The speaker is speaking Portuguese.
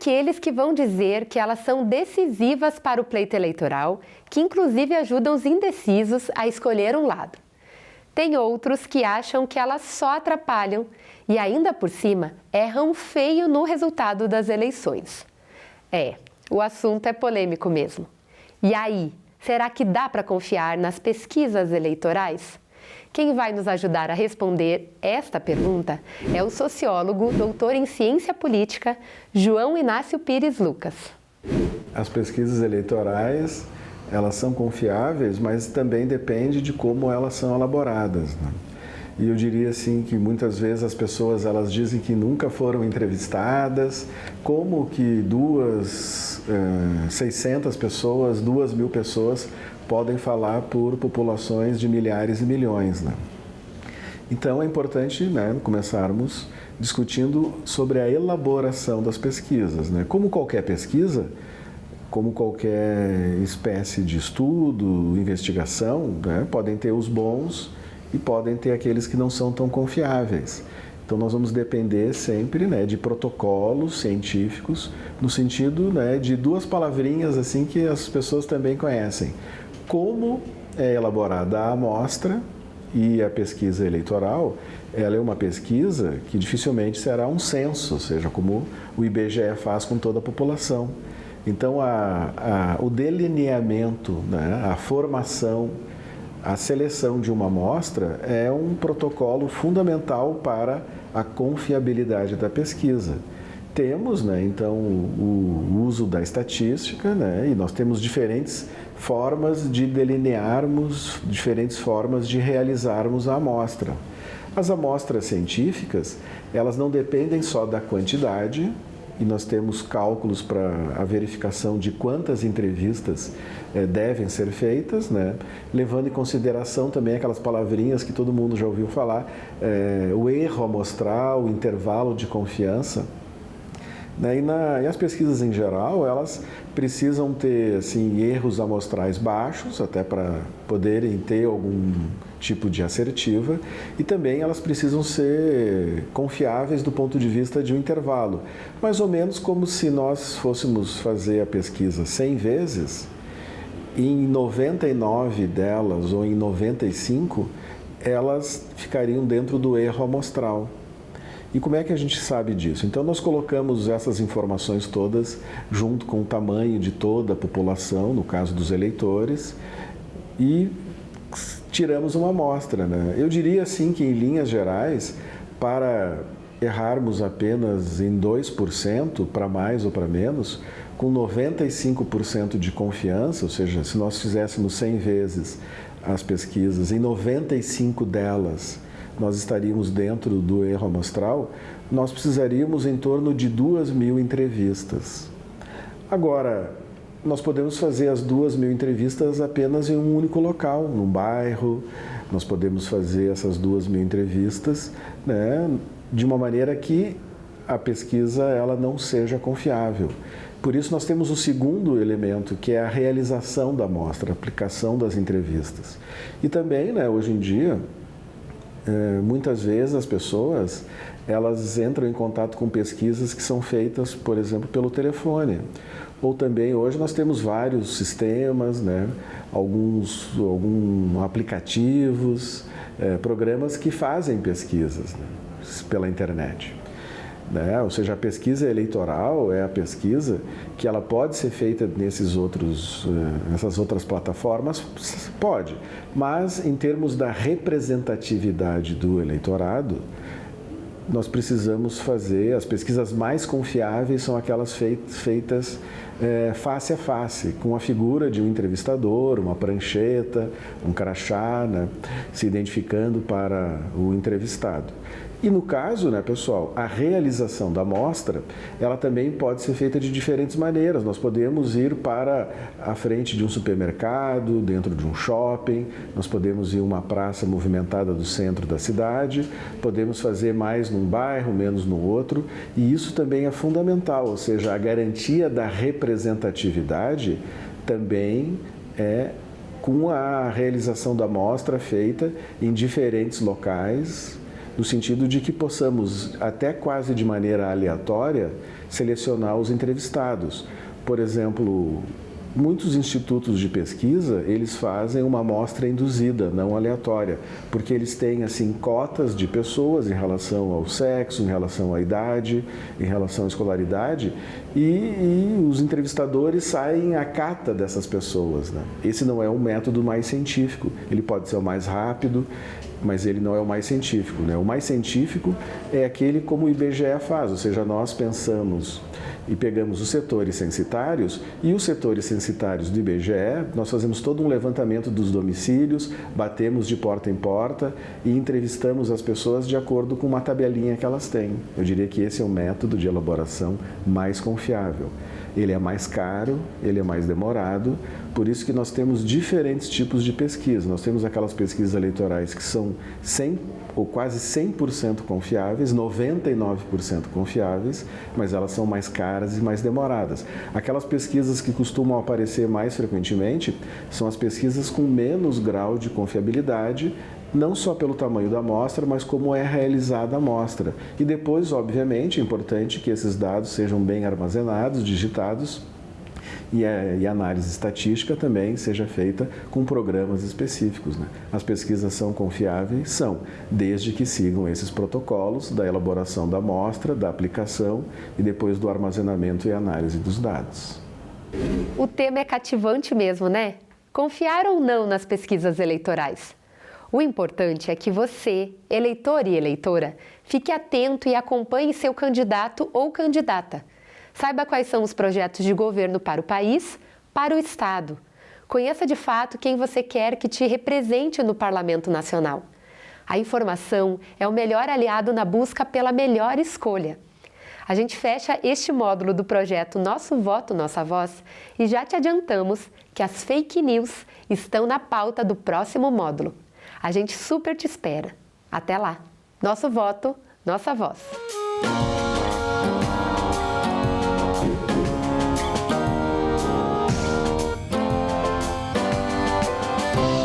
aqueles que vão dizer que elas são decisivas para o pleito eleitoral, que inclusive ajudam os indecisos a escolher um lado. Tem outros que acham que elas só atrapalham e ainda por cima erram feio no resultado das eleições. O assunto é polêmico mesmo. E aí, será que dá para confiar nas pesquisas eleitorais? Quem vai nos ajudar a responder esta pergunta é o sociólogo, doutor em ciência política, João Inácio Pires Lucas. As pesquisas eleitorais, elas são confiáveis, mas também depende de como elas são elaboradas, né? E eu diria assim que muitas vezes as pessoas elas dizem que nunca foram entrevistadas, como que 600 pessoas, 2.000 pessoas podem falar por populações de milhares e milhões, né? Então é importante, né, começarmos discutindo sobre a elaboração das pesquisas, né? Como qualquer pesquisa, como qualquer espécie de estudo, investigação, né, podem ter os bons e podem ter aqueles que não são tão confiáveis. Então nós vamos depender sempre, né, de protocolos científicos, no sentido, né, de duas palavrinhas assim que as pessoas também conhecem. Como é elaborada a amostra e a pesquisa eleitoral, ela é uma pesquisa que dificilmente será um censo, ou seja, como o IBGE faz com toda a população. Então o delineamento, né, a formação, a seleção de uma amostra é um protocolo fundamental para a confiabilidade da pesquisa. Temos, né, então, o uso da estatística, né, e nós temos diferentes formas de delinearmos, diferentes formas de realizarmos a amostra. As amostras científicas, elas não dependem só da quantidade, e nós temos cálculos para a verificação de quantas entrevistas devem ser feitas, né? Levando em consideração também aquelas palavrinhas que todo mundo já ouviu falar, o erro amostral, o intervalo de confiança. Né? E as pesquisas em geral, elas precisam ter assim, erros amostrais baixos, até para poderem ter algum tipo de assertiva, e também elas precisam ser confiáveis do ponto de vista de um intervalo. Mais ou menos como se nós fôssemos fazer a pesquisa 100 vezes, em 99 delas ou em 95, elas ficariam dentro do erro amostral. E como é que a gente sabe disso? Então nós colocamos essas informações todas junto com o tamanho de toda a população, no caso dos eleitores, e tiramos uma amostra, né? Eu diria assim que em linhas gerais, para errarmos apenas em 2%, para mais ou para menos, com 95% de confiança, ou seja, se nós fizéssemos 100 vezes as pesquisas, em 95 delas nós estaríamos dentro do erro amostral, nós precisaríamos em torno de 2.000 entrevistas. Agora, nós podemos fazer as 2.000 entrevistas apenas em um único local, num bairro, nós podemos fazer essas 2.000 entrevistas, né, de uma maneira que a pesquisa ela não seja confiável. Por isso nós temos o segundo elemento, que é a realização da amostra, a aplicação das entrevistas. E também, né, hoje em dia, muitas vezes as pessoas elas entram em contato com pesquisas que são feitas, por exemplo, pelo telefone. Ou também hoje nós temos vários sistemas, né, alguns aplicativos, programas que fazem pesquisas, né, pela internet. Né? Ou seja, a pesquisa eleitoral é a pesquisa que ela pode ser feita nessas outras plataformas, pode, mas em termos da representatividade do eleitorado, nós precisamos fazer, as pesquisas mais confiáveis são aquelas feitas face a face, com a figura de um entrevistador, uma prancheta, um crachá, né, se identificando para o entrevistado. E no caso, né, pessoal, a realização da amostra, ela também pode ser feita de diferentes maneiras. Nós podemos ir para a frente de um supermercado, dentro de um shopping, nós podemos ir a uma praça movimentada do centro da cidade, podemos fazer mais num bairro, menos no outro, e isso também é fundamental, ou seja, a garantia da representatividade também é com a realização da amostra feita em diferentes locais, no sentido de que possamos, até quase de maneira aleatória, selecionar os entrevistados. Por exemplo, muitos institutos de pesquisa, eles fazem uma amostra induzida, não aleatória, porque eles têm assim cotas de pessoas em relação ao sexo, em relação à idade, em relação à escolaridade, e os entrevistadores saem à cata dessas pessoas, né? Esse não é um método mais científico, ele pode ser o mais rápido, mas ele não é o mais científico, né? O mais científico é aquele como o IBGE faz, ou seja, nós pensamos e pegamos os setores censitários e os setores censitários do IBGE, nós fazemos todo um levantamento dos domicílios, batemos de porta em porta e entrevistamos as pessoas de acordo com uma tabelinha que elas têm. Eu diria que esse é o método de elaboração mais confiável. Ele é mais caro, ele é mais demorado, por isso que nós temos diferentes tipos de pesquisa. Nós temos aquelas pesquisas eleitorais que são 100% ou quase 100% confiáveis, 99% confiáveis, mas elas são mais caras e mais demoradas. Aquelas pesquisas que costumam aparecer mais frequentemente são as pesquisas com menos grau de confiabilidade, não só pelo tamanho da amostra, mas como é realizada a amostra. E depois, obviamente, é importante que esses dados sejam bem armazenados, digitados, e a análise estatística também seja feita com programas específicos, né? As pesquisas são confiáveis? São, desde que sigam esses protocolos da elaboração da amostra, da aplicação e depois do armazenamento e análise dos dados. O tema é cativante mesmo, né? Confiar ou não nas pesquisas eleitorais? O importante é que você, eleitor e eleitora, fique atento e acompanhe seu candidato ou candidata. Saiba quais são os projetos de governo para o país, para o Estado. Conheça de fato quem você quer que te represente no Parlamento Nacional. A informação é o melhor aliado na busca pela melhor escolha. A gente fecha este módulo do projeto Nosso Voto, Nossa Voz e já te adiantamos que as fake news estão na pauta do próximo módulo. A gente super te espera. Até lá! Nosso voto, nossa voz.